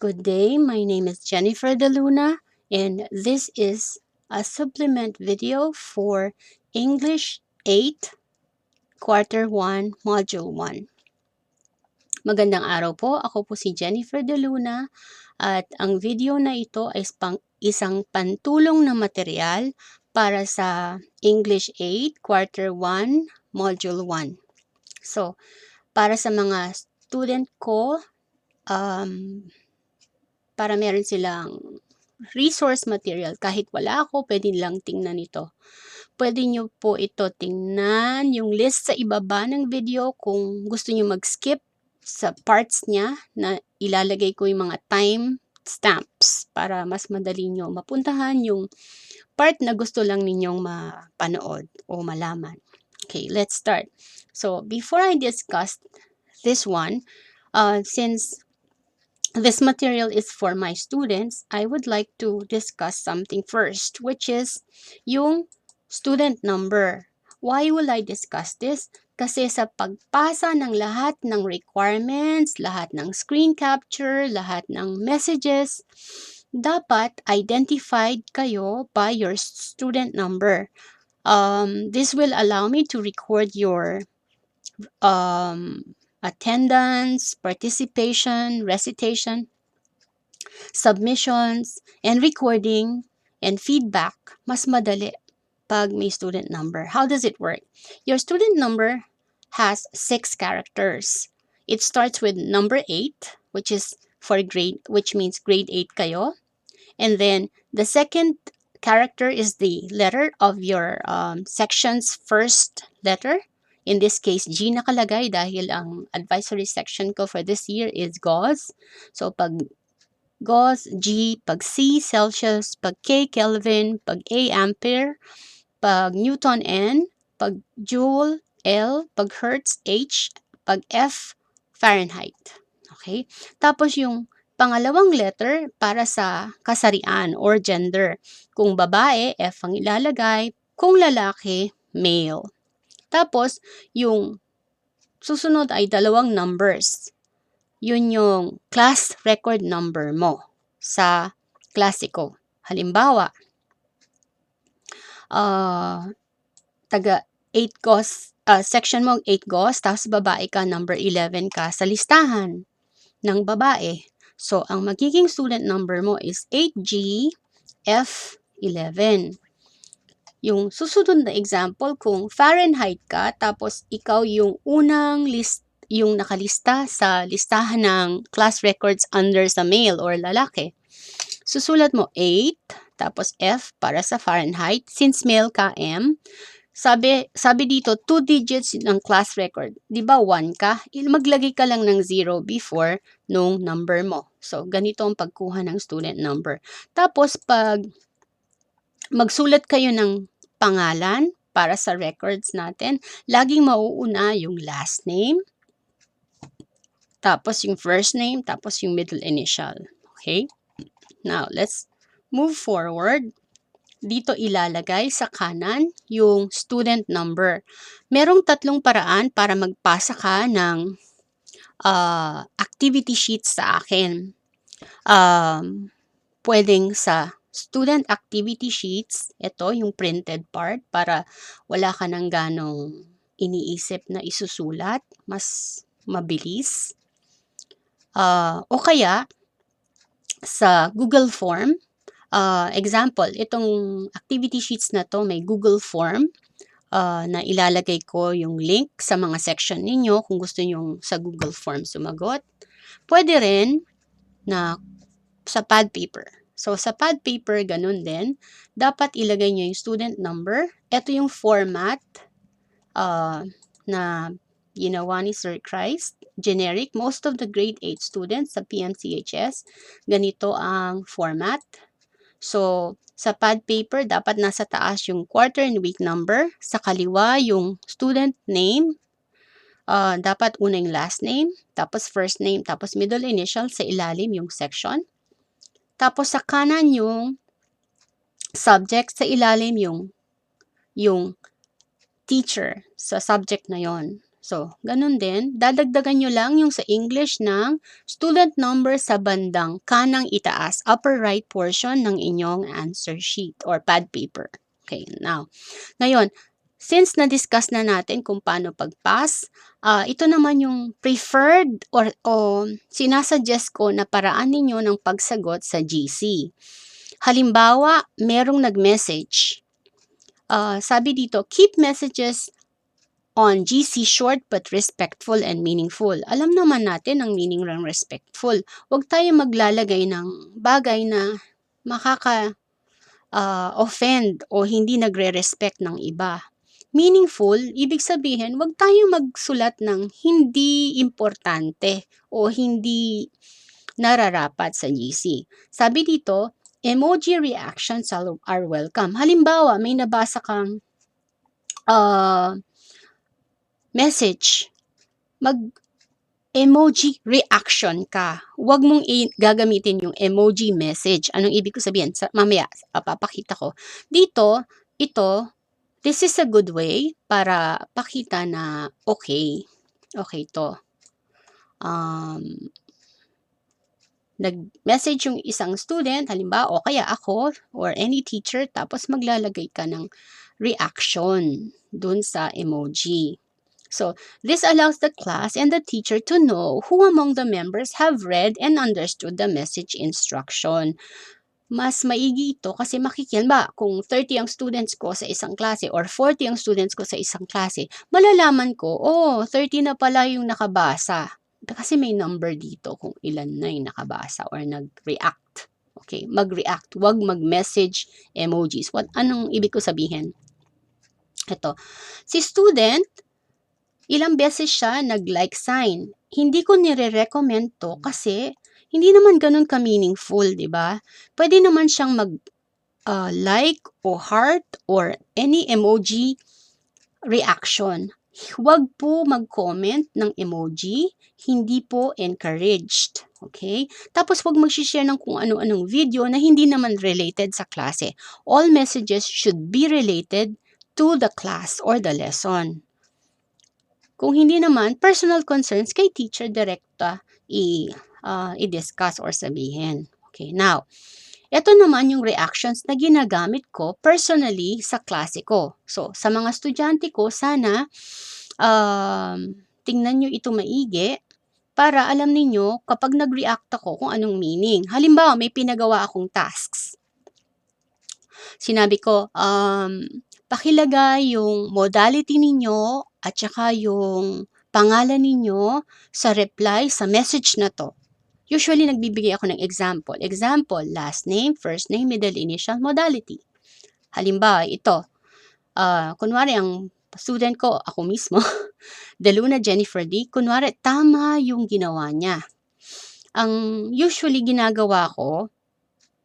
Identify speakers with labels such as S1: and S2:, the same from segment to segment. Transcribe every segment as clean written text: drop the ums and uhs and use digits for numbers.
S1: Good day, my name is Jennifer De Luna, and this is a supplement video for English 8, Quarter 1, Module 1. Magandang araw po, ako po si Jennifer De Luna at ang video na ito ay isang pantulong na material para sa English 8, Quarter 1, Module 1. So, para sa mga student ko, para meron silang resource material. Kahit wala ako, pwede lang tingnan ito. Pwede nyo po ito tingnan, yung list sa ibaba ng video kung gusto nyo mag-skip sa parts niya na ilalagay ko yung mga time stamps para mas madali nyo mapuntahan yung part na gusto lang ninyong mapanood o malaman. Okay, let's start. So, before I discuss this one, since this material is for my students, I would like to discuss something first, which is yung student number. Why will I discuss this? Kasi sa pagpasa ng lahat ng requirements, lahat ng screen capture, lahat ng messages, dapat identified kayo by your student number. This will allow me to record your attendance, participation, recitation, submissions, and recording, and feedback. Mas madali pag may student number. How does it work? Your student number has 6 characters. It starts with number 8, which means grade 8 kayo. And then the second character is the letter of your section's first letter. In this case, G nakalagay dahil ang advisory section ko for this year is Gauss. So, pag Gauss, G, pag C, Celsius, pag K, Kelvin, pag A, Ampere, pag Newton, N, pag Joule, L, pag Hertz, H, pag F, Fahrenheit. Okay? Tapos yung pangalawang letter para sa kasarian or gender. Kung babae, F ang ilalagay. Kung lalaki, male. Tapos, yung susunod ay dalawang numbers. Yun yung class record number mo sa klase ko. Halimbawa, taga 8 GOS, section mo 8 GOS, tapos babae ka, number 11 ka sa listahan ng babae. So, ang magiging student number mo is 8GF11. Yung susunod na example, kung Fahrenheit ka, tapos ikaw yung unang yung nakalista sa listahan ng class records under sa male or lalaki. Susulat mo 8, tapos F para sa Fahrenheit. Since male ka, M. Sabi dito, 2 digits ng class record. Di ba 1 ka? Maglagay ka lang ng 0 before nung number mo. So, ganito ang pagkuha ng student number. Tapos, pag magsulat kayo ng pangalan para sa records natin, laging mauuna yung last name, tapos yung first name, tapos yung middle initial. Okay? Now, let's move forward. Dito ilalagay sa kanan yung student number. Merong 3 paraan para magpasa ka ng activity sheets sa akin. Pwedeng sa student activity sheets, ito yung printed part para wala ka nang ganong iniisip na isusulat, mas mabilis. O kaya sa Google Form, example, itong activity sheets na to may Google Form na ilalagay ko yung link sa mga section ninyo kung gusto nyo sa Google Form sumagot. Pwede rin na sa pad paper. So, sa pad paper, ganun din. Dapat ilagay nyo yung student number. Ito yung format na ginawa ni Sir Christ. Generic. Most of the grade 8 students sa PMCHS, ganito ang format. So, sa pad paper, dapat nasa taas yung quarter and week number. Sa kaliwa, yung student name. Dapat una yung last name, tapos first name, tapos middle initial, sa ilalim yung section. Tapos sa kanan yung subject, sa ilalim yung teacher sa subject na yon. So, ganun din, dadagdagan nyo lang yung sa English ng student number sa bandang kanang itaas, upper right portion ng inyong answer sheet or pad paper. Okay, now, ngayon, since na-discuss na natin kung paano pag-pass, ito naman yung preferred o sinasuggest ko na paraan ninyo ng pagsagot sa GC. Halimbawa, merong nag-message. Sabi dito, keep messages on GC short but respectful and meaningful. Alam naman natin ang meaning ng respectful. Huwag tayo maglalagay ng bagay na offend o hindi nagre-respect ng iba. Meaningful, ibig sabihin, huwag tayo magsulat ng hindi importante o hindi nararapat sa GC. Sabi dito, emoji reactions are welcome. Halimbawa, may nabasa kang message, mag-emoji reaction ka. Huwag mong gagamitin yung emoji message. Anong ibig ko sabihin? Mamaya, papakita ko. Dito, this is a good way para pakita na okay. Okay to. Nag-message yung isang student, halimbawa, o kaya ako, or any teacher, tapos maglalagay ka ng reaction dun sa emoji. So, this allows the class and the teacher to know who among the members have read and understood the message instruction. Mas maigi ito kasi makikilba kung 30 ang students ko sa isang klase or 40 ang students ko sa isang klase, malalaman ko, 30 na pala yung nakabasa. Kasi may number dito kung ilan na yung nakabasa or nag-react. Okay, mag-react, wag mag-message emojis. Anong ibig ko sabihin? Ito, si student, ilang beses siya nag-like sign. Hindi ko nire-recommend to kasi hindi naman ganun ka-meaningful, di ba? Pwede naman siyang like o heart or any emoji reaction. Huwag po mag-comment ng emoji, hindi po encouraged. Okay? Tapos huwag mag-share ng kung ano-anong video na hindi naman related sa klase. All messages should be related to the class or the lesson. Kung hindi naman, personal concerns kay teacher direkta i-discuss or sabihin. Okay, now, ito naman yung reactions na ginagamit ko personally sa klase ko. So, sa mga estudyante ko, sana tingnan nyo ito maigi para alam ninyo kapag nag-react ako kung anong meaning. Halimbawa, may pinagawa akong tasks. Sinabi ko, pakilagay yung modality ninyo at saka yung pangalan ninyo sa reply sa message na to. Usually, nagbibigay ako ng example. Example, last name, first name, middle initial, modality. Halimbawa, ito. Kunwari, ang student ko, ako mismo, Deluna Jennifer D. Kunwari, tama yung ginawa niya. Ang usually ginagawa ko,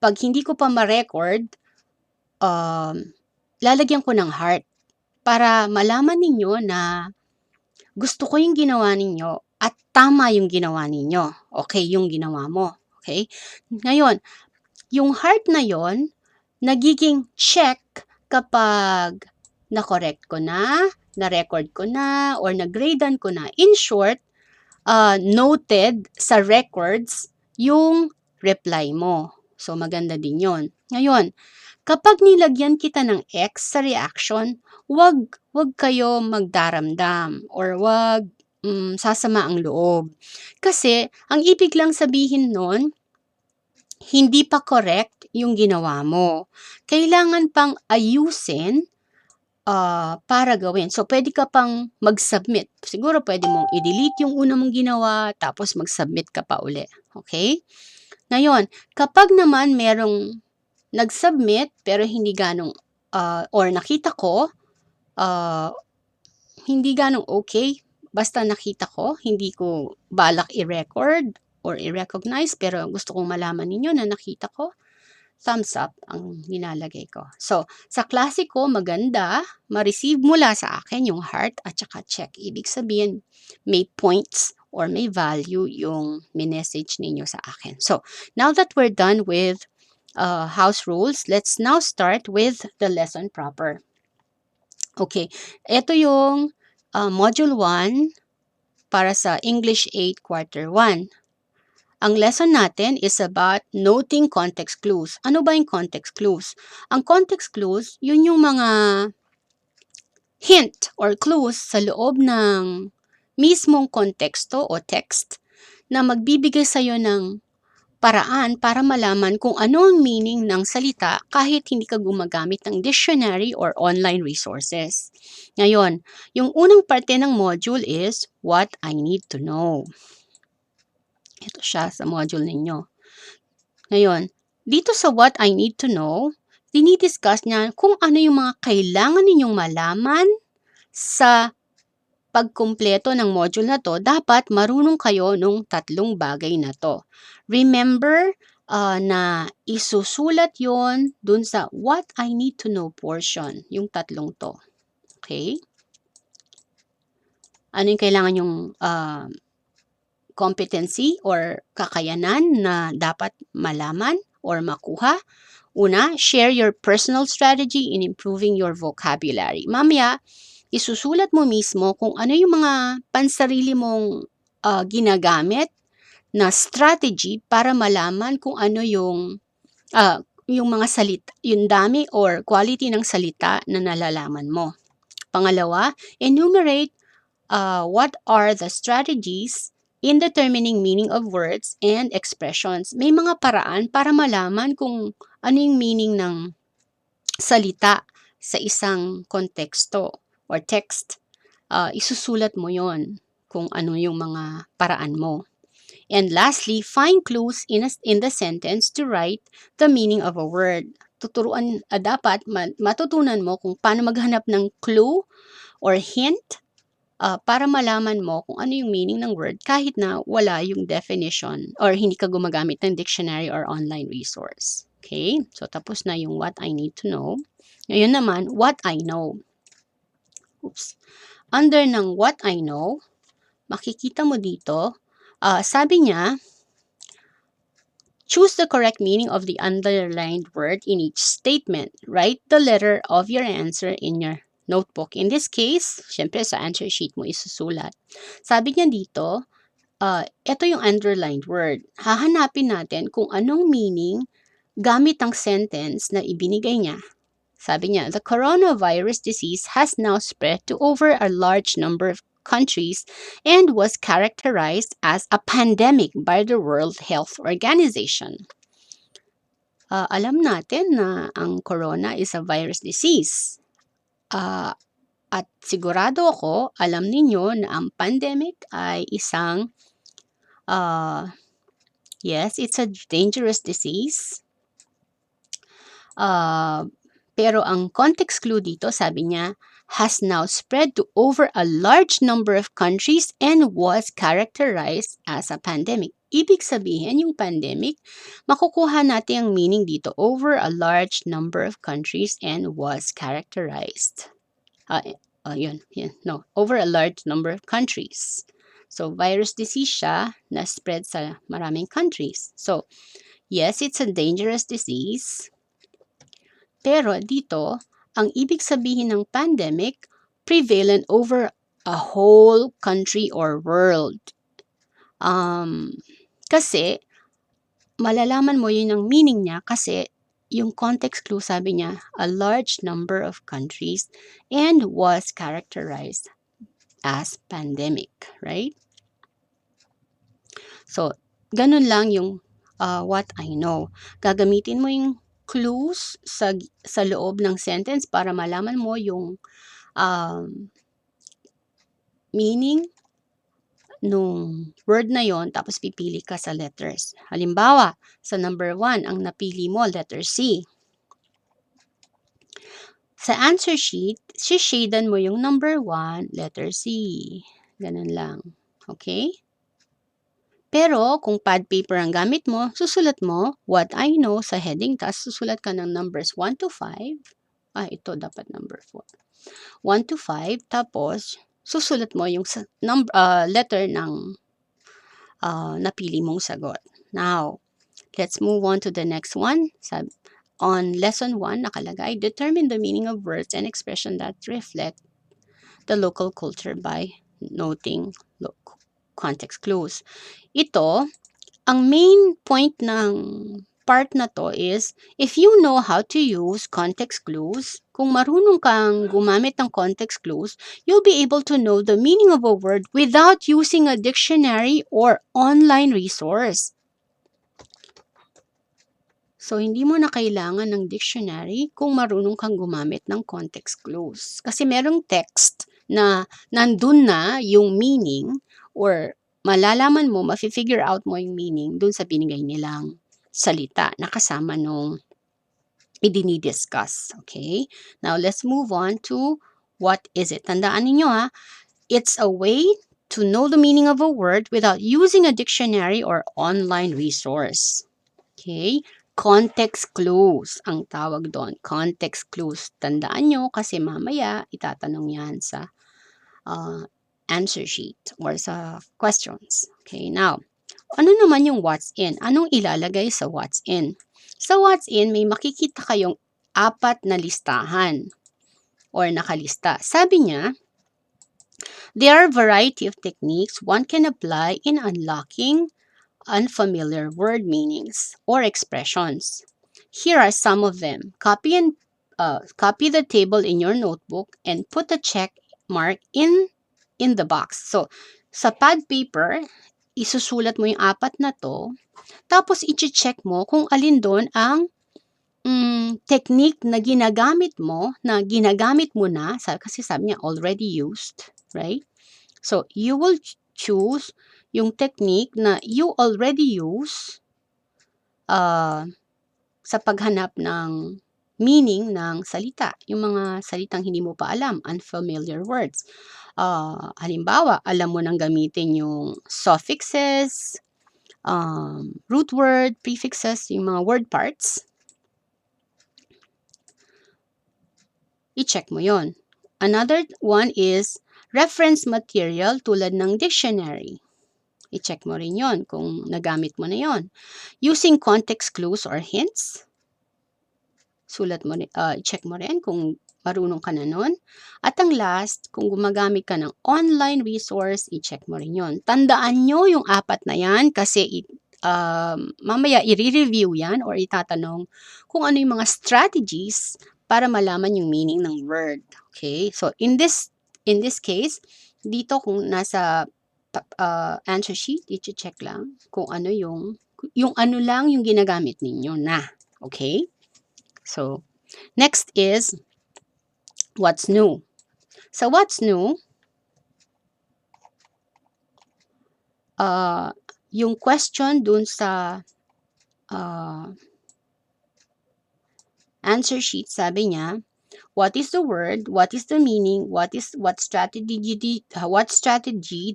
S1: pag hindi ko pa ma-record, lalagyan ko ng heart para malaman ninyo na gusto ko yung ginawa ninyo at tama yung ginawa ninyo. Okay, yung ginawa mo. Okay? Ngayon, yung heart na yon nagiging check kapag na-correct ko na, na-record ko na, or na-gradean ko na. In short, noted sa records yung reply mo. So, maganda din yon. Ngayon, kapag nilagyan kita ng X sa reaction, wag kayo magdaramdam or wag sasama ang loob. Kasi, ang ibig lang sabihin nun, hindi pa correct yung ginawa mo. Kailangan pang ayusin para gawin. So, pwede ka pang mag-submit. Siguro pwede mong i-delete yung una mong ginawa, tapos mag-submit ka pa uli. Okay? Ngayon, kapag naman merong nag-submit pero hindi ganong or nakita ko hindi ganong okay, basta nakita ko, hindi ko balak i-record or i-recognize pero gusto kong malaman ninyo na nakita ko, thumbs up ang nilalagay ko. So, sa klase ko, maganda ma-receive mula sa akin yung heart at saka check. Ibig sabihin, may points or may value yung message ninyo sa akin. So, now that we're done with house rules, let's now start with the lesson proper. Okay, ito yung Module 1 para sa English 8 Quarter 1. Ang lesson natin is about noting context clues. Ano ba yung context clues? Ang context clues, yun yung mga hint or clues sa loob ng mismong konteksto o text na magbibigay sa'yo ng paraan para malaman kung ano ang meaning ng salita kahit hindi ka gumagamit ng dictionary or online resources. Ngayon, yung unang parte ng module is what I need to know. Ito siya sa module ninyo. Ngayon, dito sa what I need to know, dinidiscuss niya kung ano yung mga kailangan ninyong malaman sa pagkumpleto ng module na to. Dapat marunong kayo nung tatlong bagay na to. Remember na isusulat yon dun sa what I need to know portion, yung tatlong to. Okay? Ano yung kailangan yung competency or kakayanan na dapat malaman or makuha? Una, share your personal strategy in improving your vocabulary. Mamaya, isusulat mo mismo kung ano yung mga pansarili mong ginagamit na strategy para malaman kung ano yung mga salita, yung dami or quality ng salita na nalalaman mo. Pangalawa, enumerate what are the strategies in determining meaning of words and expressions. May mga paraan para malaman kung ano yung meaning ng salita sa isang konteksto or text. Isusulat mo yon kung ano yung mga paraan mo. And lastly, find clues in the sentence to write the meaning of a word. Dapat matutunan mo kung paano maghanap ng clue or hint para malaman mo kung ano yung meaning ng word kahit na wala yung definition or hindi ka gumagamit ng dictionary or online resource. Okay? So, tapos na yung what I need to know. Ngayon naman, what I know. Oops. Under ng what I know, makikita mo dito, sabi niya, choose the correct meaning of the underlined word in each statement. Write the letter of your answer in your notebook. In this case, syempre sa answer sheet mo isusulat. Sabi niya dito, ito yung underlined word. Hahanapin natin kung anong meaning gamit ang sentence na ibinigay niya. Sabi niya, the coronavirus disease has now spread to over a large number of countries and was characterized as a pandemic by the World Health Organization. Alam natin na ang corona is a virus disease. At sigurado ako, alam ninyo na ang pandemic ay isang, yes, it's a dangerous disease. Pero ang context clue dito, sabi niya, has now spread to over a large number of countries and was characterized as a pandemic. Ibig sabihin, yung pandemic, makukuha natin ang meaning dito, over a large number of countries and was characterized. Over a large number of countries. So, virus disease siya na spread sa maraming countries. So, yes, it's a dangerous disease. Pero dito, ang ibig sabihin ng pandemic, prevalent over a whole country or world. Kasi, malalaman mo yun ang meaning niya kasi yung context clue sabi niya, a large number of countries and was characterized as pandemic, right? So, ganun lang yung what I know. Gagamitin mo yung clues sa loob ng sentence para malaman mo yung meaning nung word na yon, tapos pipili ka sa letters. Halimbawa, sa number 1, ang napili mo, letter C. Sa answer sheet, shadean mo yung number 1, letter C. Ganun lang. Okay? Pero, kung pad paper ang gamit mo, susulat mo, what I know sa heading, tapos susulat ka ng numbers 1 to 5. Ito dapat number 4. 1 to 5, tapos, susulat mo yung letter ng napili mong sagot. Now, let's move on to the next one. On lesson 1, nakalagay, determine the meaning of words and expression that reflect the local culture by noting context clues. Ito, ang main point ng part na to is, if you know how to use context clues, kung marunong kang gumamit ng context clues, you'll be able to know the meaning of a word without using a dictionary or online resource. So, hindi mo na kailangan ng dictionary kung marunong kang gumamit ng context clues. Kasi merong text na nandun na yung meaning or malalaman mo, mafi-figure out mo yung meaning dun sa binigay nilang salita na kasama nung idinidiscuss. Okay? Now, let's move on to what is it. Tandaan ninyo ha, it's a way to know the meaning of a word without using a dictionary or online resource. Okay? Context clues ang tawag doon. Context clues. Tandaan nyo kasi mamaya itatanong yan sa answer sheet or sa questions. Okay, now, ano naman yung what's in? Anong ilalagay sa what's in? Sa what's in, may makikita kayong 4 na listahan or nakalista. Sabi niya, there are a variety of techniques one can apply in unlocking unfamiliar word meanings or expressions. Here are some of them. Copy the table in your notebook and put a check mark in the box. So, sa pad paper, isusulat mo yung 4 na to, tapos i-check mo kung alin doon ang technique na ginagamit mo na kasi sabi niya already used, right? So, you will choose yung technique na you already use sa paghanap ng meaning ng salita. Yung mga salitang hindi mo pa alam, unfamiliar words. Halimbawa, alam mo nang gamitin yung suffixes, root word, prefixes, yung mga word parts. I-check mo yon. Another one is reference material tulad ng dictionary. I-check mo rin yon kung nagamit mo na yon. Using context clues or hints. Check mo rin kung marunong ka na nun. At ang last, kung gumagamit ka ng online resource, i-check mo rin yon. Tandaan nyo yung 4 na yan kasi mamaya i-review yan or itatanong kung ano yung mga strategies para malaman yung meaning ng word. Okay? So, in this case, dito kung nasa answer sheet, i-check lang kung ano yung ano lang yung ginagamit ninyo na. Okay? So, next is what's new. So, what's new, yung question dun sa answer sheet, sabi niya, what is the word? What is the meaning? What strategy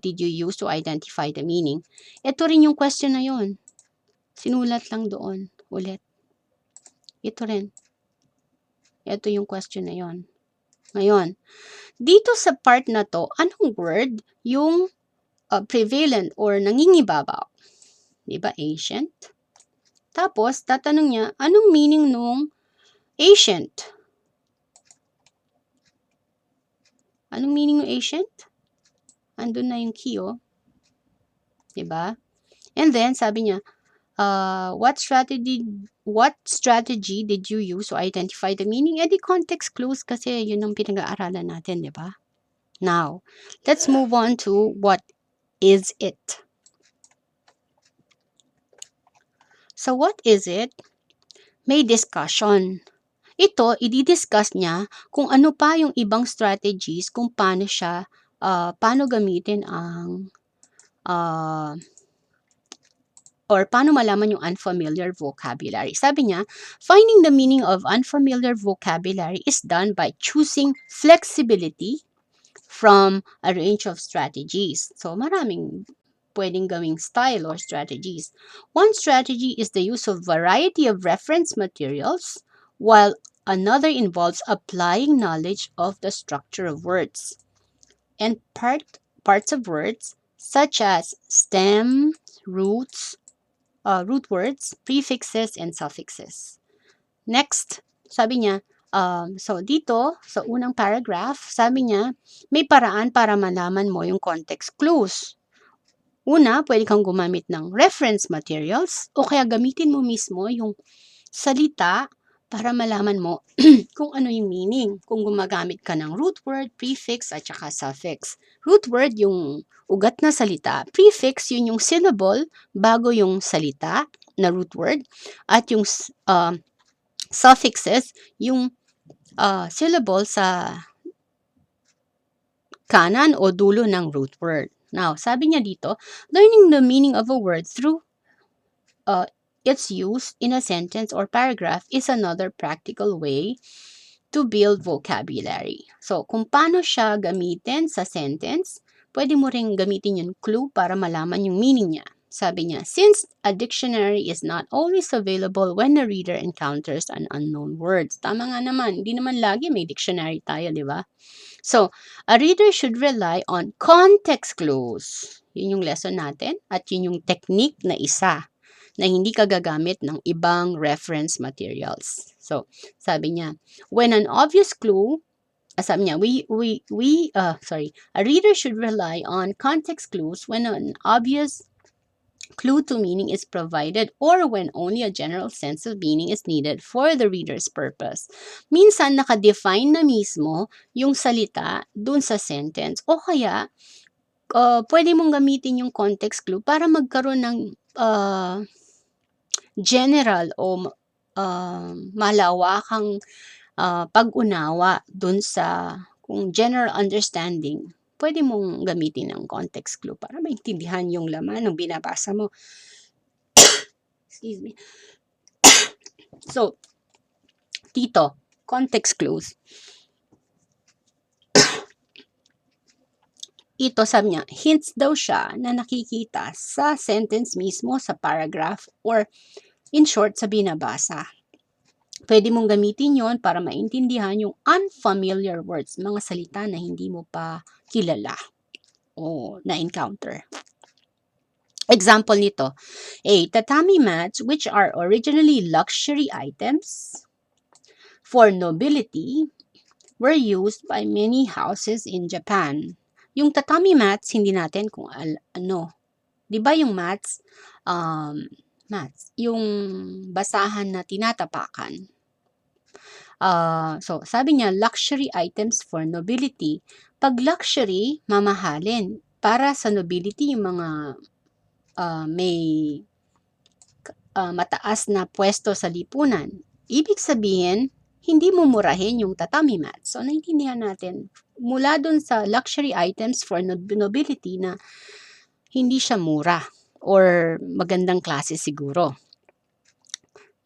S1: did you use to identify the meaning? Ito rin yung question na yon. Sinulat lang doon ulit. Ito rin. Ito yung question na yon. Ngayon, dito sa part na to, anong word yung prevalent or nangingibabaw? Diba? Ancient. Tapos, tatanong niya, anong meaning nung ancient? Anong meaning ng ancient? Andun na yung key, oh. Diba? And then, sabi niya, what strategy did you use to identify the meaning? Eh, di context clues kasi yun ang pinag-aaralan natin, diba? Now, let's move on to what is it? So, what is it? May discussion. Ito, i-discuss niya kung ano pa yung ibang strategies kung paano siya, paano gamitin ang, or paano malaman yung unfamiliar vocabulary. Sabi niya, finding the meaning of unfamiliar vocabulary is done by choosing flexibility from a range of strategies. So, maraming pwedeng gawing style or strategies. One strategy is the use of variety of reference materials, while another involves applying knowledge of the structure of words and parts of words such as stem, roots, root words, prefixes, and suffixes. Next, sabi niya, So, dito, sa unang paragraph, sabi niya, may paraan para malaman mo yung context clues. Una, pwede kang gumamit ng reference materials o kaya gamitin mo mismo yung salita para malaman mo kung ano yung meaning. Kung gumagamit ka ng root word, prefix, at saka suffix. Root word yung ugat na salita. Prefix yun yung syllable bago yung salita na root word. At yung suffixes yung syllable sa kanan o dulo ng root word. Now, sabi niya dito, learning the meaning of a word through its use in a sentence or paragraph is another practical way to build vocabulary. So, kung paano siya gamitin sa sentence, pwede mo ring gamitin yung clue para malaman yung meaning niya. Sabi niya, since a dictionary is not always available when the reader encounters an unknown word. Tama nga naman, hindi naman lagi may dictionary tayo, di ba? So, a reader should rely on context clues. Yun yung lesson natin at yun yung technique na isa na hindi ka gagamit ng ibang reference materials. So, sabi niya, when an obvious clue, sabi niya, a reader should rely on context clues when an obvious clue to meaning is provided or when only a general sense of meaning is needed for the reader's purpose. Minsan, nakadefine na mismo yung salita dun sa sentence o kaya pwede mong gamitin yung context clue para magkaroon ng general o malawakang pag-unawa dun sa kung general understanding, pwede mong gamitin ang context clue para maintindihan yung laman ng binabasa mo. Excuse me. So, dito, context clues. Ito, sabi niya, hints daw siya na nakikita sa sentence mismo, sa paragraph, or in short, sa binabasa. Pwede mong gamitin yon para maintindihan yung unfamiliar words, mga salita na hindi mo pa kilala o na-encounter. Example nito, tatami mats, which are originally luxury items for nobility, were used by many houses in Japan. Yung tatami mats, hindi natin kung ano. Di ba yung mats, yung basahan na tinatapakan. So, sabi niya, luxury items for nobility. Pag luxury, mamahalin. Para sa nobility, yung mga may mataas na pwesto sa lipunan. Ibig sabihin, hindi mo murahin yung tatami mats. So, naintindihan natin, mula dun sa luxury items for nobility na hindi siya mura or magandang klase siguro.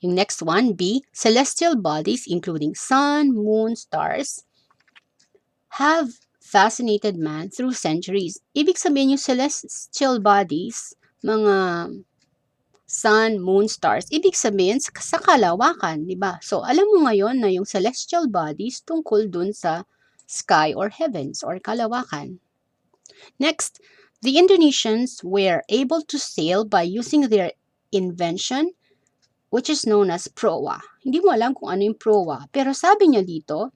S1: Yung next one, B, celestial bodies including sun, moon, stars have fascinated man through centuries. Ibig sabihin yung celestial bodies, mga sun, moon, stars, ibig sabihin sa kalawakan, di ba? So, alam mo ngayon na yung celestial bodies tungkol dun sa sky or heavens or kalawakan. Next, the Indonesians were able to sail by using their invention which is known as proa. Hindi mo alam kung ano yung proa. Pero sabi niya dito,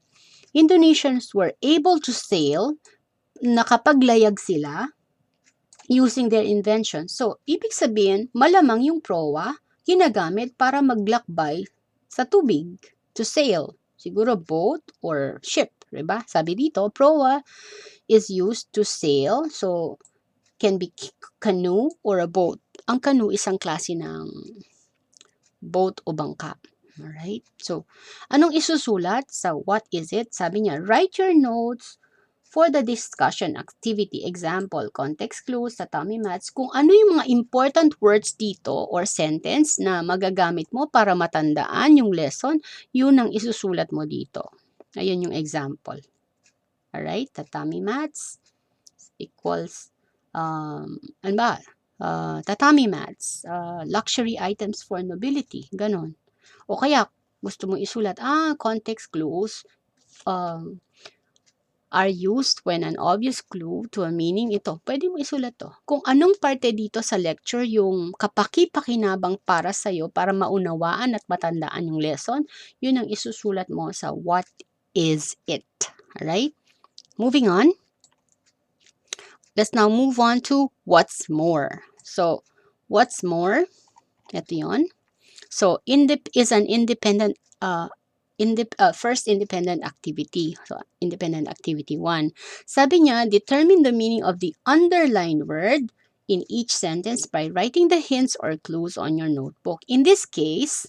S1: Indonesians were able to sail, nakapaglayag sila, using their invention. So, ibig sabihin, malamang yung proa, ginagamit para maglakbay sa tubig, to sail. Siguro boat or ship, diba? Sabi dito, proa is used to sail, so can be canoe or a boat. Ang canoe isang klase ng boat o bangka. Alright? So, anong isusulat sa what is it? Sabi niya, write your notes for the discussion activity. Example, context clues, tatami mats. Kung ano yung mga important words dito or sentence na magagamit mo para matandaan yung lesson, yun ang isusulat mo dito. Ayun yung example. Alright? Tatami mats equals, ano ba? Tatami mats, luxury items for nobility, ganon. O kaya, gusto mo isulat, context clues, are used when an obvious clue to a meaning. Ito, pwede mo isulat to. Kung anong parte dito sa lecture yung kapaki-pakinabang para sa'yo para maunawaan at matandaan yung lesson, yun ang isusulat mo sa what is it. Alright? Moving on. Let's now move on to what's more. So, what's more? Ito yun. So, is an independent first independent activity. So, independent activity 1. Sabi niya, determine the meaning of the underlined word in each sentence by writing the hints or clues on your notebook. In this case,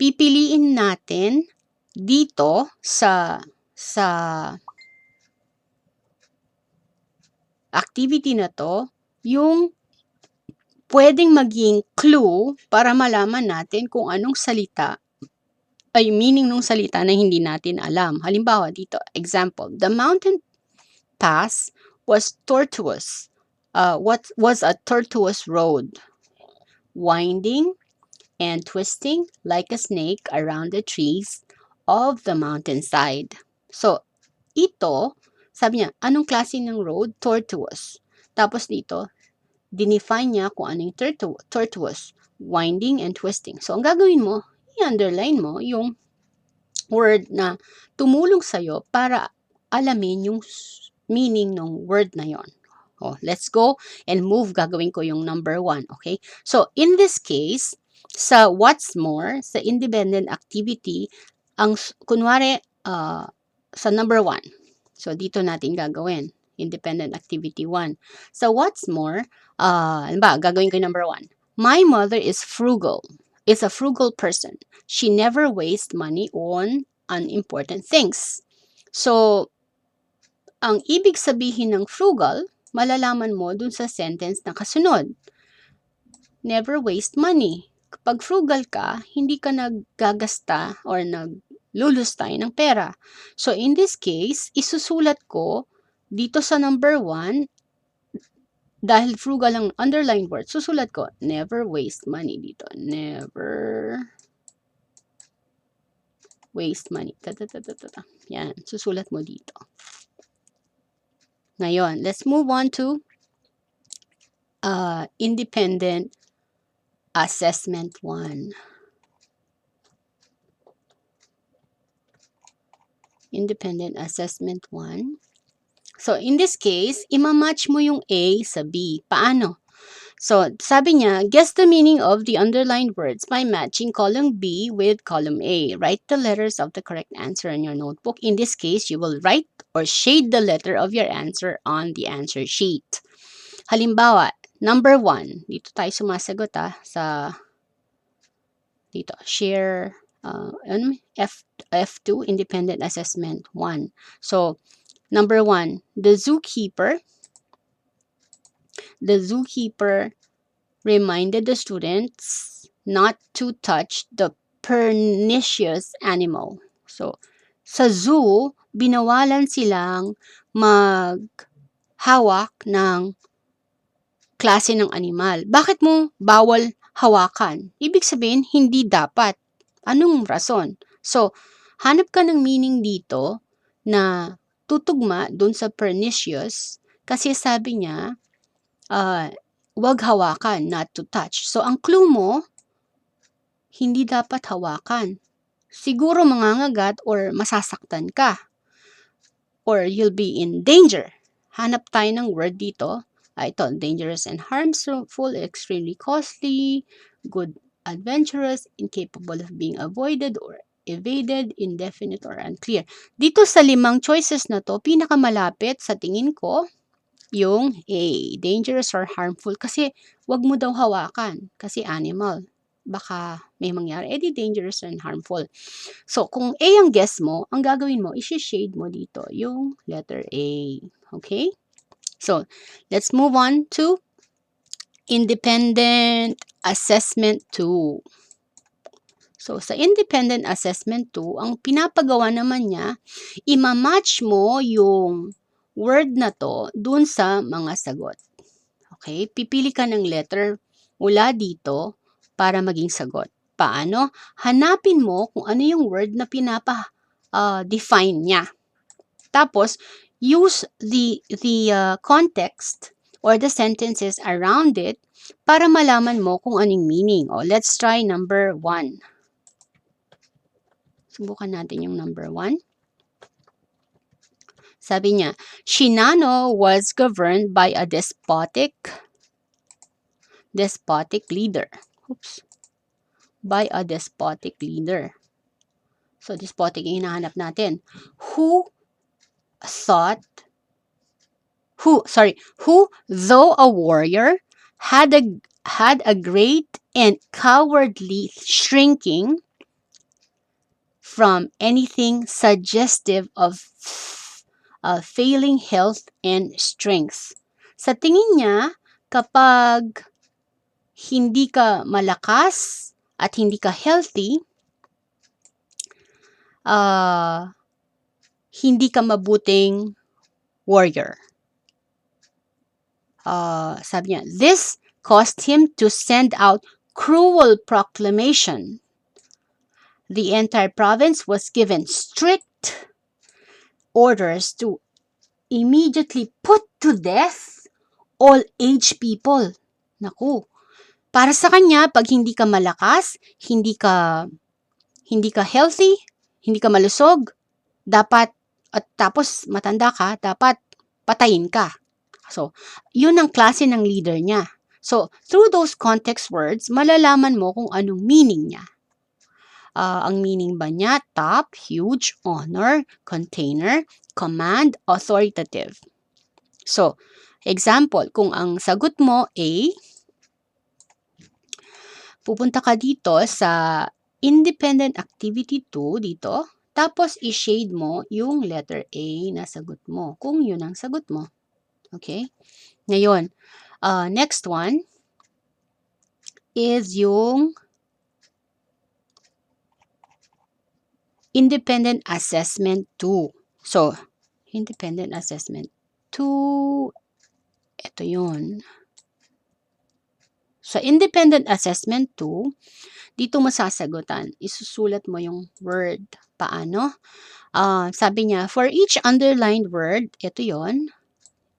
S1: pipiliin natin dito sa activity na to yung pwedeng maging clue para malaman natin kung anong salita ay meaning ng salita na hindi natin alam. Halimbawa dito, example, the mountain pass was tortuous. What was a tortuous road? Winding and twisting like a snake around the trees of the mountainside. So, ito, sabi niya, anong klase ng road? Tortuous. Tapos dito, dinefine niya kung ano yung tortuous, winding and twisting. So, ang gagawin mo, i-underline mo yung word na tumulong sa'yo para alamin yung meaning ng word na yon. Oh, let's go and move. Gagawin ko yung number 1, okay? So, in this case, sa what's more, sa independent activity, ang kunwari, sa number 1, so dito natin gagawin, independent activity 1. So, what's more, gagawin ko yung number 1. My mother is a frugal person. She never wastes money on unimportant things. So, ang ibig sabihin ng frugal, malalaman mo dun sa sentence na kasunod. Never waste money. Kapag frugal ka, hindi ka naggagasta or naglulustay ng pera. So, in this case, isusulat ko dito sa number 1, dahil frugal ang underlined word, susulat ko, never waste money dito. Never waste money. Yan, susulat mo dito. Ngayon, let's move on to independent assessment 1. Independent assessment 1. So, in this case, imamatch mo yung A sa B. Paano? So, sabi niya, guess the meaning of the underlined words by matching column B with column A. Write the letters of the correct answer in your notebook. In this case, you will write or shade the letter of your answer on the answer sheet. Halimbawa, number 1. Dito tayo sumasagot sa dito, share F2, Independent Assessment 1. So, number 1, the zookeeper reminded the students not to touch the pernicious animal. So, sa zoo, binawalan silang maghawak ng klase ng animal. Bakit mo bawal hawakan? Ibig sabihin, hindi dapat. Anong rason? So, hanap ka ng meaning dito na tutugma dun sa pernicious kasi sabi niya, wag hawakan, not to touch. So, ang clue mo, hindi dapat hawakan. Siguro mangangagat or masasaktan ka. Or you'll be in danger. Hanap tayo ng word dito. Ito, dangerous and harmful, extremely costly, good, adventurous, incapable of being avoided or evaded, indefinite, or unclear. Dito sa 5 choices na to, pinakamalapit sa tingin ko, yung A, dangerous or harmful. Kasi wag mo daw hawakan kasi animal. Baka may mangyari. Di dangerous and harmful. So, kung A ang guess mo, ang gagawin mo, isi-shade mo dito yung letter A. Okay? So, let's move on to Independent Assessment 2. So, sa Independent Assessment 2, ang pinapagawa naman niya, imamatch mo yung word na to dun sa mga sagot. Okay? Pipili ka ng letter mula dito para maging sagot. Paano? Hanapin mo kung ano yung word na pinapa-define niya. Tapos, use the context or the sentences around it para malaman mo kung anong meaning. O, let's try number 1. Subukan natin yung number 1. Sabi niya, Shinano was governed by a despotic leader. Oops. By a despotic leader. So, despotic yung hinahanap natin. Who, though a warrior, had a great and cowardly shrinking from anything suggestive of failing health and strength. Sa tingin niya, kapag hindi ka malakas at hindi ka healthy, hindi ka mabuting warrior. Sabi niya, this caused him to send out cruel proclamation. The entire province was given strict orders to immediately put to death all aged people. Naku, para sa kanya, pag hindi ka malakas, hindi ka healthy, hindi ka malusog, dapat, at tapos matanda ka, dapat patayin ka. So, yun ang klase ng leader niya. So, through those context words, malalaman mo kung anong meaning niya. Ang meaning ba niya? Top, huge, honor, container, command, authoritative. So, example, kung ang sagot mo A, pupunta ka dito sa Independent Activity 2 dito, tapos i-shade mo yung letter A na sagot mo, kung yun ang sagot mo. Okay? Ngayon, next one is yung Independent Assessment 2. So, Independent Assessment 2, ito yun. Sa Independent Assessment 2, dito mo sasagutan. Isusulat mo yung word. Paano? Sabi niya, for each underlined word, ito yon.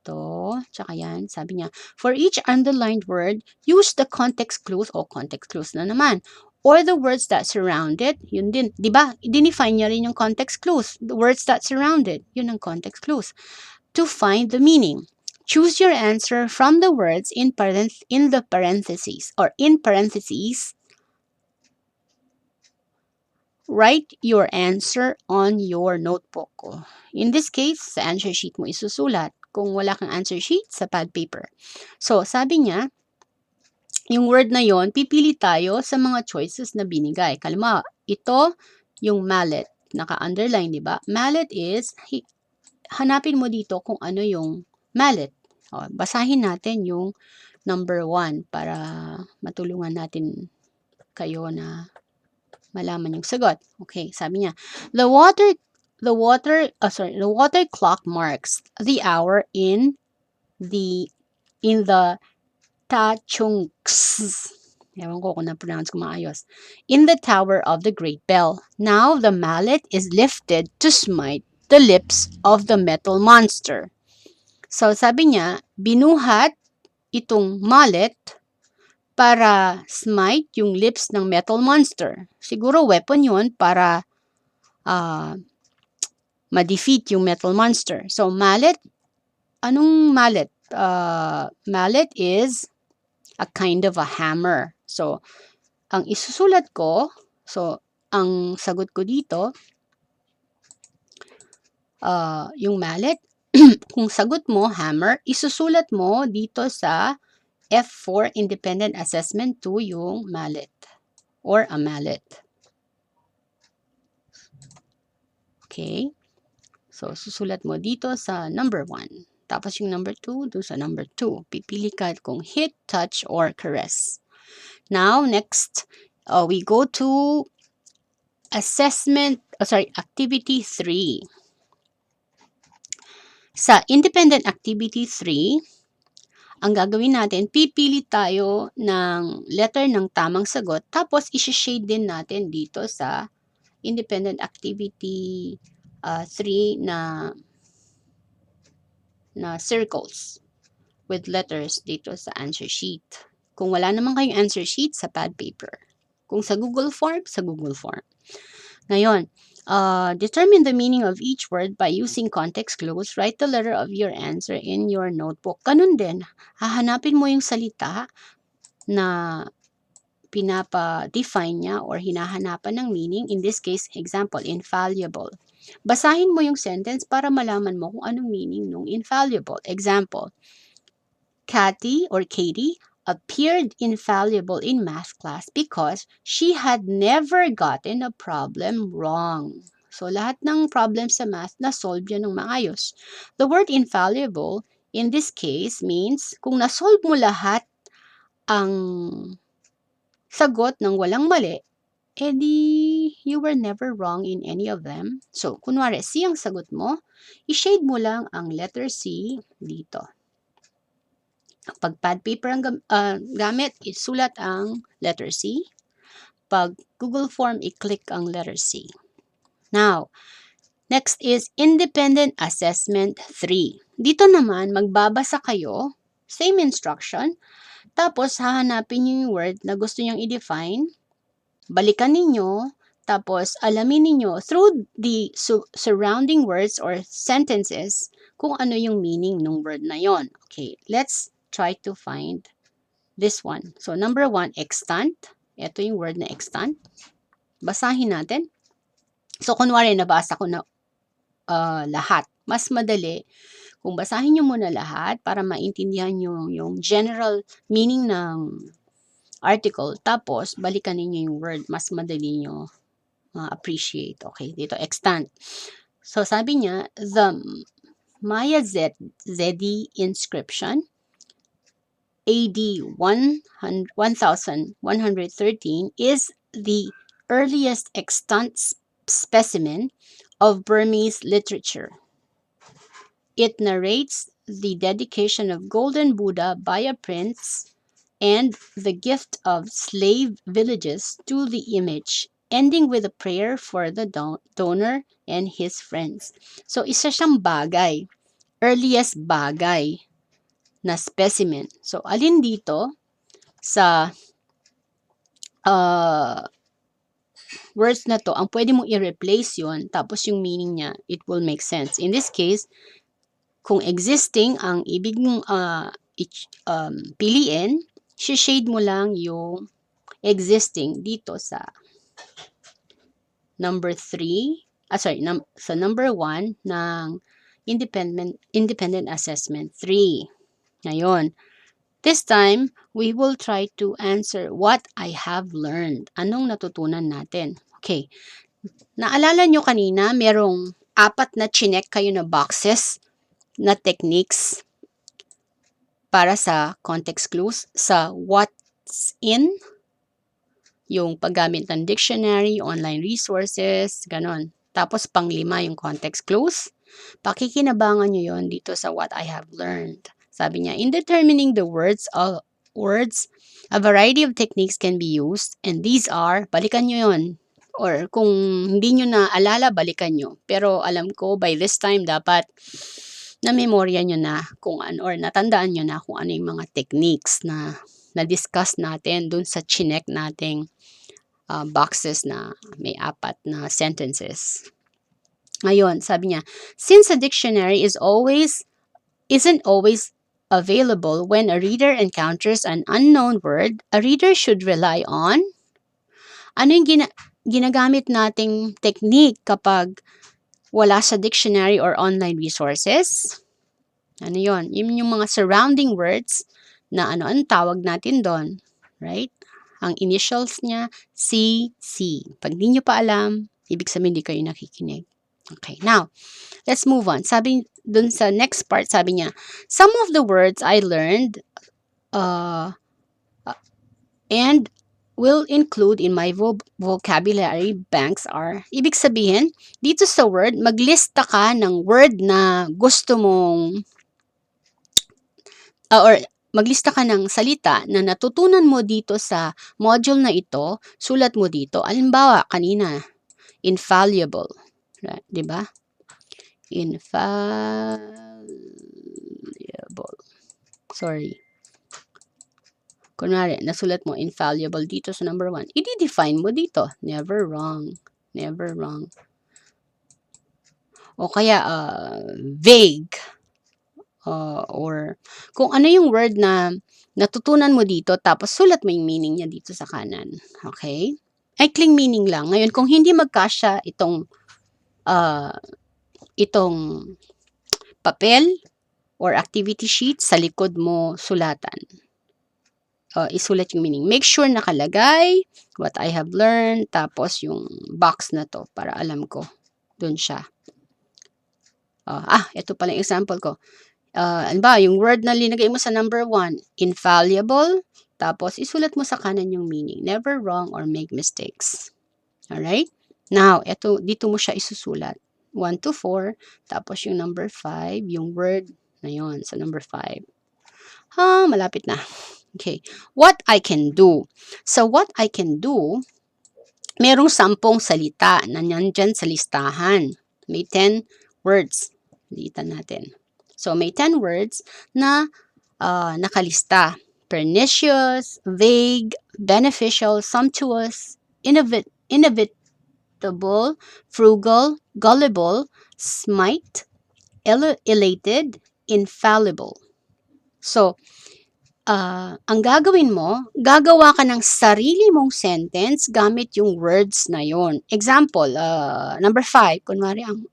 S1: Ito, tsaka yan. Sabi niya, for each underlined word, use the context clues o context clues na naman. Or the words that surround it, yun din. Diba? I-define niya rin yung context clues. The words that surround it, yun ang context clues. To find the meaning. Choose your answer from the words in the parentheses or in parentheses. Write your answer on your notebook. In this case, sa answer sheet mo isusulat. Kung wala kang answer sheet, sa pad paper. So, sabi niya, yung word na yon, pipili tayo sa mga choices na binigay. Kalma, ito yung mallet. Naka-underline, di ba? Mallet is, hanapin mo dito kung ano yung mallet. Basahin natin yung number 1 para matulungan natin kayo na malaman yung sagot. Okay, sabi niya, the water clock marks the hour in the tachungs. Ewan ko kung na-pronounce ko maayos. In the tower of the great bell. Now the mallet is lifted to smite the lips of the metal monster. So sabi niya, binuhat itong mallet para smite yung lips ng metal monster. Siguro weapon yun para ma-defeat yung metal monster. So, mallet, anong mallet? Mallet is a kind of a hammer. So, ang isusulat ko, ang sagot ko dito, yung mallet, kung sagot mo, hammer, isusulat mo dito sa F4.Independent Assessment 2 yung mallet or a mallet. Okay? So, susulat mo dito sa number 1. Tapos yung number 2, doon sa number 2. Pipili ka kung hit, touch, or caress. Now, next, we go to activity 3. Sa independent activity 3, ang gagawin natin, pipili tayo ng letter ng tamang sagot, tapos isi-shade din natin dito sa independent activity 3 na na circles with letters dito sa answer sheet. Kung wala naman kayong answer sheet, sa pad paper. Kung sa Google Form, sa Google Form. Ngayon, determine the meaning of each word by using context clues. Write the letter of your answer in your notebook. Ganun din, hahanapin mo yung salita na pinapa-define niya or hinahanapan ng meaning. In this case, example, infallible. Basahin mo yung sentence para malaman mo kung anong meaning ng infallible. Example, Katie appeared infallible in math class because she had never gotten a problem wrong. So, lahat ng problems sa math, na-solve yan ng maayos. The word infallible, in this case, means kung na-solve mo lahat ang sagot ng walang mali, edi you were never wrong in any of them. So, kunwari, C ang sagot mo, i-shade mo lang ang letter C dito. Pag pad paper ang gamit, isulat ang letter C. Pag Google Form, i-click ang letter C. Now, next is Independent Assessment 3. Dito naman, magbabasa kayo, same instruction, tapos hahanapin niyo yung word na gusto niyong i-define, balikan ninyo, tapos alamin ninyo through the surrounding words or sentences kung ano yung meaning ng word na yon. Okay, let's try to find this one. So, number 1, extant. Ito yung word na extant. Basahin natin. So, kunwari, nabasa ko na lahat. Mas madali kung basahin nyo muna lahat para maintindihan nyo yung general meaning ng article. Tapos, balikan ninyo yung word. Mas madali nyo appreciate. Okay, dito, extant. So, sabi niya, the Maya Zedi inscription AD 1113 is the earliest extant specimen of Burmese literature. It narrates the dedication of Golden Buddha by a prince and the gift of slave villages to the image, ending with a prayer for the donor and his friends. So, isa siyang bagay, earliest bagay na specimen. So, alin dito sa words na to, ang pwede mong i-replace yun, tapos yung meaning niya, it will make sense. In this case, kung existing ang ibig mong piliin, shade mo lang yung existing dito sa number 3, sa number 1 ng Independent Assessment 3. Ngayon, this time, we will try to answer what I have learned. Anong natutunan natin? Okay. Naalala nyo kanina, merong 4 na chinek kayo na boxes na techniques para sa context clues. Sa what's in, yung paggamit ng dictionary, online resources, ganon. Tapos pang-5 yung context clues. Pakikinabangan nyo yon dito sa what I have learned. Sabi niya, in determining the words, a variety of techniques can be used, and these are, balikan nyo yon. Or kung hindi nyo na alala, balikan nyo. Pero alam ko, by this time, dapat na-memorya nyo na kung ano, or natandaan nyo na kung ano yung mga techniques na na-discuss natin dun sa chinek nating boxes na may 4 na sentences. Ngayon, sabi niya, since a dictionary isn't always available when a reader encounters an unknown word, a reader should rely on ano yung ginagamit nating technique kapag wala sa dictionary or online resources? Ano yon? Yung mga surrounding words na ang tawag natin doon, right? Ang initials niya, CC. Pag di nyo pa alam, ibig sabihin di kayo nakikinig. Okay, now, let's move on. Sabi dun sa next part, sabi niya, some of the words I learned and will include in my vocabulary banks are, ibig sabihin, dito sa word, maglista ka ng word na gusto mong, or maglista ka ng salita na natutunan mo dito sa module na ito, sulat mo dito. Halimbawa, kanina, infallible. Diba? Infallible. infallible. Sorry. Kunwari, nasulat mo infallible dito sa number 1. I-define mo dito. Never wrong. Never wrong. O kaya, vague. Or kung ano yung word na natutunan mo dito, tapos sulat mo yung meaning niya dito sa kanan. Okay? Ikling meaning lang. Ngayon, kung hindi magkasya itong papel or activity sheet, sa likod mo sulatan. Isulat yung meaning. Make sure nakalagay what I have learned, tapos yung box na to para alam ko. Doon siya. Ito pala yung example ko. Ano ba, yung word na linagay mo sa number 1, infallible, tapos isulat mo sa kanan yung meaning. Never wrong or make mistakes. Alright? Now, dito mo siya isusulat. 1 to 4, tapos yung number 5, yung word na yon sa number 5. Malapit na. Okay. What I can do. So, what I can do, merong 10 salita na nandyan sa listahan. May 10 words. Litan natin. So, may 10 words na nakalista. Pernicious, vague, beneficial, sumptuous, inevitable, frugal, gullible, smite, elated, infallible. So, ang gagawin mo, gagawa ka ng sarili mong sentence gamit yung words na yon. Example, number 5, kunwari ang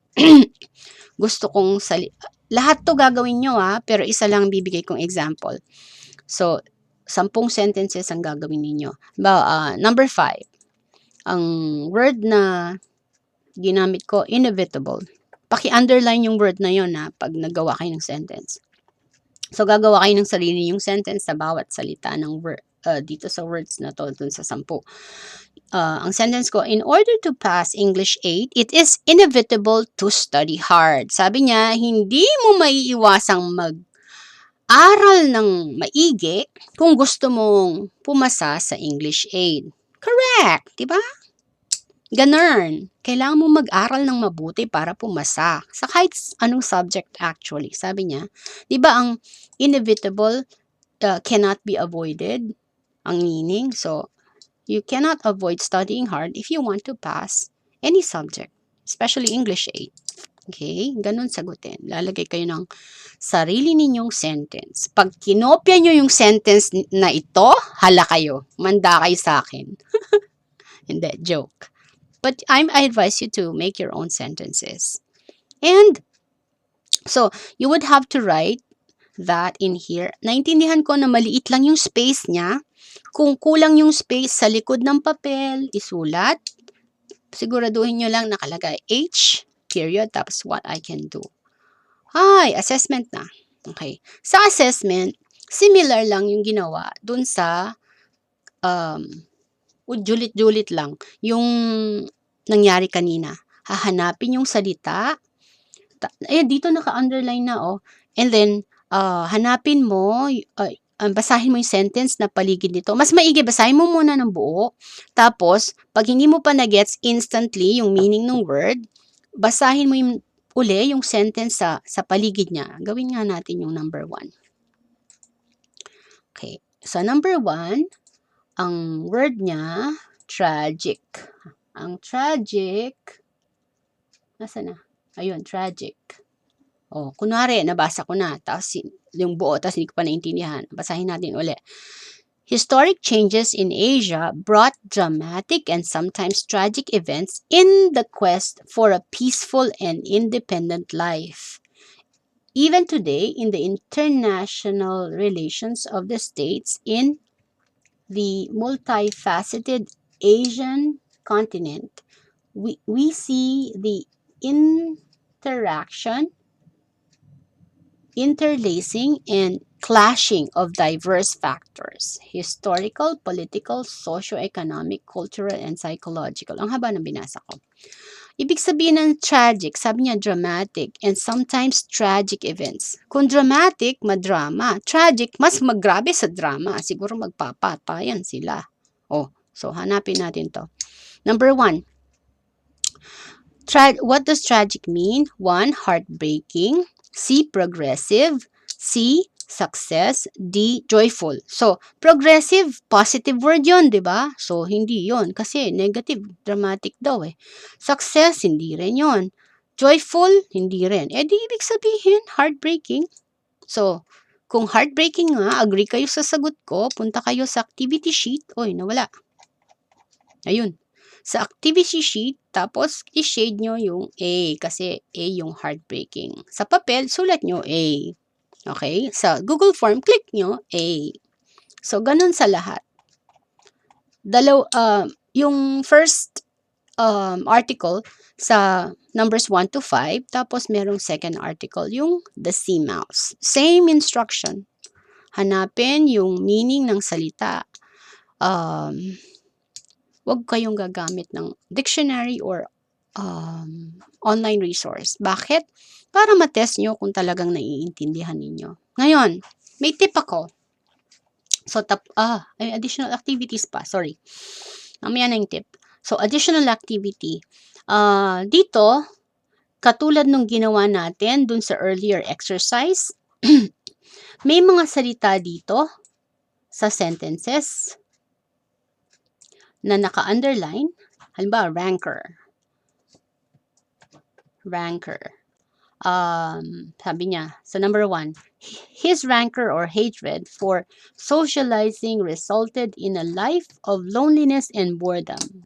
S1: gusto kong lahat to gagawin nyo pero isa lang bibigay kong example. So, 10 sentences ang gagawin ninyo. Number 5, ang word na ginamit ko, inevitable. Paki-underline yung word na yon pag nagawa kayo ng sentence. So, gagawa kayo ng sarili yung sentence sa bawat salita ng dito sa words na to, dun sa 10. Ang sentence ko, in order to pass English 8, it is inevitable to study hard. Sabi niya, hindi mo maiiwasang mag-aral ng maigi kung gusto mong pumasa sa English 8. Correct, di ba? Ganun. Kailangan mo mag-aral ng mabuti para pumasa. Sa kahit anong subject actually. Sabi niya, di ba ang inevitable cannot be avoided? Ang meaning. So, you cannot avoid studying hard if you want to pass any subject. Especially English 8. Okay? Ganun sagutin. Lalagay kayo ng sarili ninyong sentence. Pag kinopya nyo yung sentence na ito, hala kayo. Manda kayo sa akin. Hindi, joke. But I advise you to make your own sentences. And, so, you would have to write that in here. Naintindihan ko na maliit lang yung space niya. Kung kulang yung space sa likod ng papel, isulat. Siguraduhin nyo lang nakalagay H, period, tapos what I can do. Assessment na. Okay. Sa assessment, similar lang yung ginawa dun sa julit-julit lang yung nangyari kanina. Hahanapin yung salita. Dito naka-underline na And then, hanapin mo, basahin mo yung sentence na paligid nito. Mas maigi, basahin mo muna ng buo. Tapos, pag hindi mo pa na-gets instantly yung meaning ng word, basahin mo yung yung sentence sa paligid niya. Gawin nga natin yung number 1. Okay. So, number 1, ang word niya, tragic. Ang tragic, nasa na? Ayun, tragic. Kunwari, nabasa ko na, tapos yung buo, tapos hindi ko pa naintindihan. Basahin natin ulit. Historic changes in Asia brought dramatic and sometimes tragic events in the quest for a peaceful and independent life. Even today, in the international relations of the states in the multifaceted Asian continent, we see the interaction, interlacing, and clashing of diverse factors: historical, political, socio-economic, cultural, and psychological. Ang haba ng binasa ko. Ibig sabihin ng tragic, sabi niya dramatic, and sometimes tragic events. Kung dramatic, madrama. Tragic, mas maggrabe sa drama. Siguro magpapatayan sila. So hanapin natin to. Number 1. What does tragic mean? 1, heartbreaking. C, progressive. C, Success. D, joyful. So, progressive, positive word yon, di ba? So, hindi yon kasi negative, dramatic daw eh. Success, hindi rin yon. Joyful, hindi rin. Eh, di ibig sabihin, heartbreaking. So, kung heartbreaking nga, agree kayo sa sagot ko, punta kayo sa activity sheet. Oy, nawala. Ayun. Sa activity sheet, tapos i-shade nyo yung A kasi A yung heartbreaking. Sa papel, sulat nyo A. Okay? Sa Google Form, click nyo A. So, ganun sa lahat. Yung first article sa numbers 1 to 5, tapos merong second article, yung the sea mouse. Same instruction. Hanapin yung meaning ng salita. Huwag kayong gagamit ng dictionary or online resource. Bakit? Para matest nyo kung talagang naiintindihan ninyo. Ngayon, may tip ako. So, additional activities pa. Sorry. Mamaya na yung tip. So, additional activity. Dito, katulad nung ginawa natin dun sa earlier exercise, may mga salita dito sa sentences na naka-underline. Halimbawa, ranker. Sabi niya, sa number 1, his rancor or hatred for socializing resulted in a life of loneliness and boredom.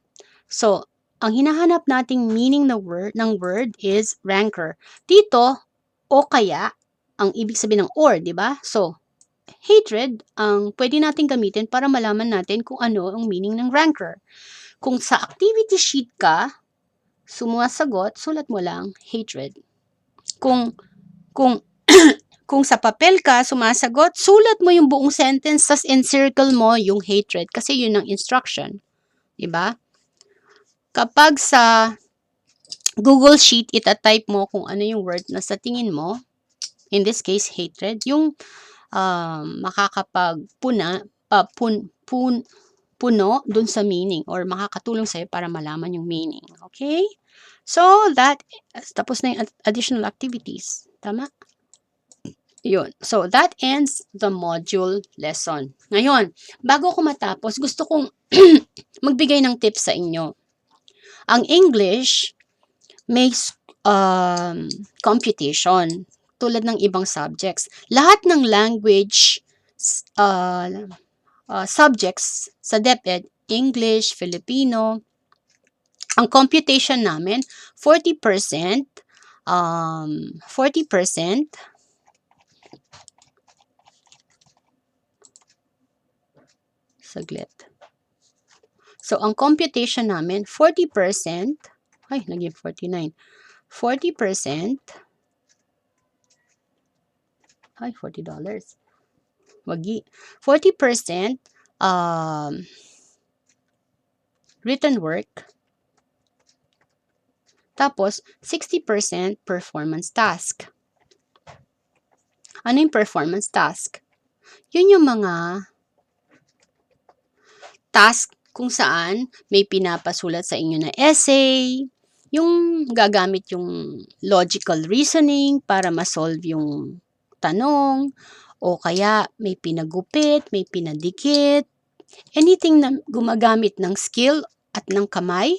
S1: So, ang hinahanap nating meaning ng word is rancor. Dito, o kaya, ang ibig sabihin ng or, di ba? So, hatred ang pwede natin gamitin para malaman natin kung ano ang meaning ng rancor. Kung sa activity sheet ka, sumasagot, sulat mo lang hatred. Kung kung sa papel ka sumasagot, sulat mo yung buong sentence, tas encircle mo yung hatred kasi yun ang instruction. Diba? Kapag sa Google Sheet, itatype mo kung ano yung word na sa tingin mo, in this case, hatred, yung puno dun sa meaning or makakatulong sa'yo para malaman yung meaning. Okay? So, tapos na yung additional activities. Tama? Yun. So, that ends the module lesson. Ngayon, bago ko matapos, gusto kong magbigay ng tips sa inyo. Ang English may computation tulad ng ibang subjects. Lahat ng language subjects sa DepEd, English, Filipino, ang computation namin, 40%, 40%, saglit. So, ang computation namin, 40%, ay, naging 49, 40%, ay, $40, wagi, 40% written work, tapos 60% performance task. Ano yung performance task? Yun yung mga task kung saan may pinapasulat sa inyo na essay, yung gagamit yung logical reasoning para ma-solve yung tanong, o kaya may pinagupit, may pinadikit, anything na gumagamit ng skill at ng kamay,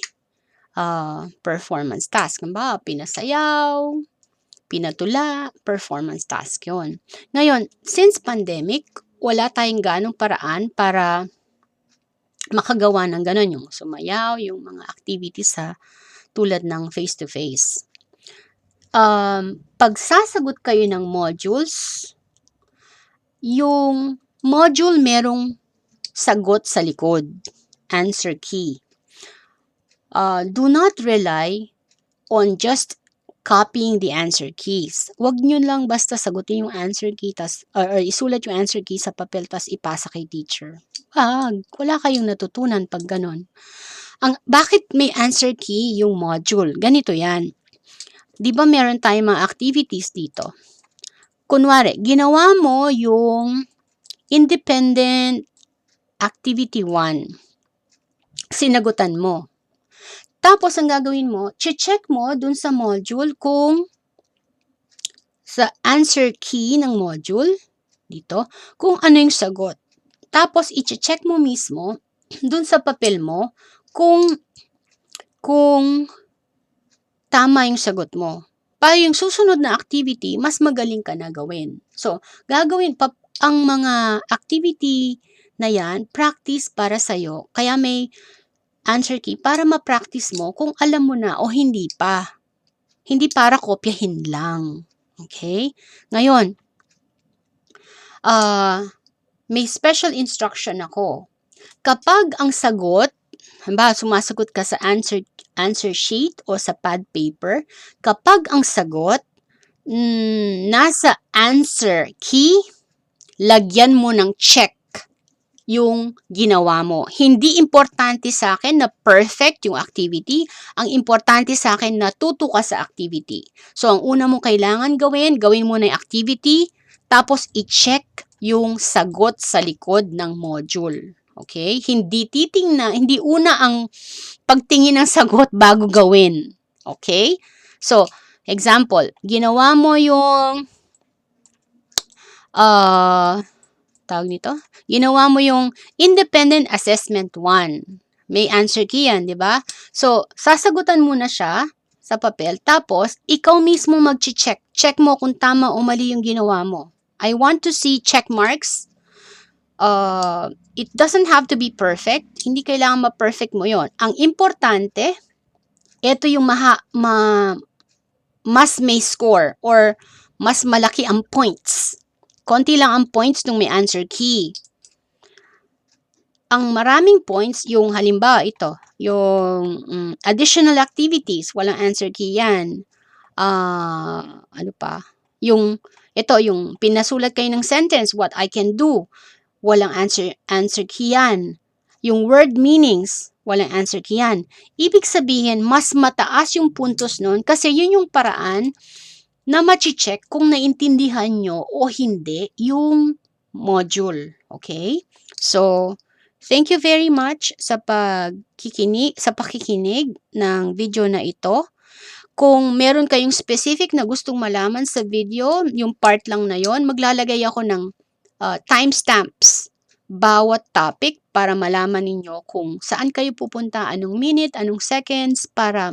S1: performance task. Ba, pinasayaw, pinatula, performance task yon. Ngayon, since pandemic, wala tayong ganong paraan para makagawa ng ganon, yung sumayaw, yung mga activities sa tulad ng face-to-face. Pag sasagot kayo ng modules, yung module merong sagot sa likod, answer key. Do not rely on just copying the answer keys. Huwag nyo lang basta sagutin yung answer key or isulat yung answer key sa papel tas ipasa kay teacher. Wala kayong natutunan pag ganon. Bakit may answer key yung module? Ganito yan. Di ba meron tayong mga activities dito? Kunwari, ginawa mo yung Independent Activity 1. Sinagutan mo. Tapos, ang gagawin mo, check mo dun sa module kung sa answer key ng module, dito kung ano yung sagot. Tapos, i-check mo mismo dun sa papel mo kung tama yung sagot mo. Para yung susunod na activity, mas magaling ka na gawin. So, ang mga activity na yan, practice para sa'yo. Kaya may answer key para ma-practice mo kung alam mo na o hindi pa. Hindi para kopyahin lang. Okay? Ngayon, may special instruction ako. Kapag ang sagot, sumasagot ka sa answer sheet o sa pad paper, kapag ang sagot nasa answer key, lagyan mo ng check yung ginawa mo. Hindi importante sa akin na perfect yung activity. Ang importante sa akin na tuto ka sa activity. So, ang una mo kailangan gawin mo na yung activity, tapos i-check yung sagot sa likod ng module. Okay? Hindi una ang pagtingin ng sagot bago gawin. Okay? So, example, ginawa mo yung ginawa mo yung Independent Assessment 1. May answer key yan, di ba? So, sasagutan mo na siya sa papel, tapos, ikaw mismo mag-check. Check mo kung tama o mali yung ginawa mo. I want to see check marks. It doesn't have to be perfect. Hindi kailangan ma-perfect mo yon. Ang importante, ito yung mas may score or mas malaki ang points. Konti lang ang points nung may answer key. Ang maraming points, yung halimbawa ito, yung additional activities, walang answer key yan. Ano pa? Yung pinasulat kayo ng sentence, what I can do, walang answer key yan. Yung word meanings, walang answer key yan. Ibig sabihin, mas mataas yung puntos nun kasi yun yung paraan na ma-check kung naintindihan nyo o hindi yung module. Okay? So, thank you very much sa pakikinig ng video na ito. Kung meron kayong specific na gustong malaman sa video, yung part lang na yon, maglalagay ako ng timestamps bawat topic para malaman ninyo kung saan kayo pupunta, anong minute, anong seconds, para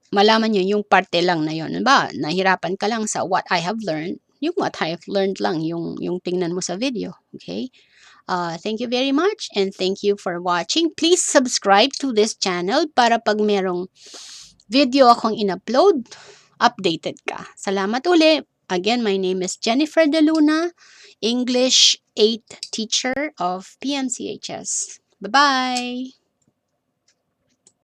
S1: malaman nyo yung parte lang na yun. Nahirapan ka lang sa what I have learned, yung what I have learned lang, yung tingnan mo sa video. Okay? Thank you very much and thank you for watching. Please subscribe to this channel para pag merong video akong in-upload, updated ka. Salamat uli. Again, my name is Jennifer De Luna, English 8 teacher of PMCHS. Bye-bye!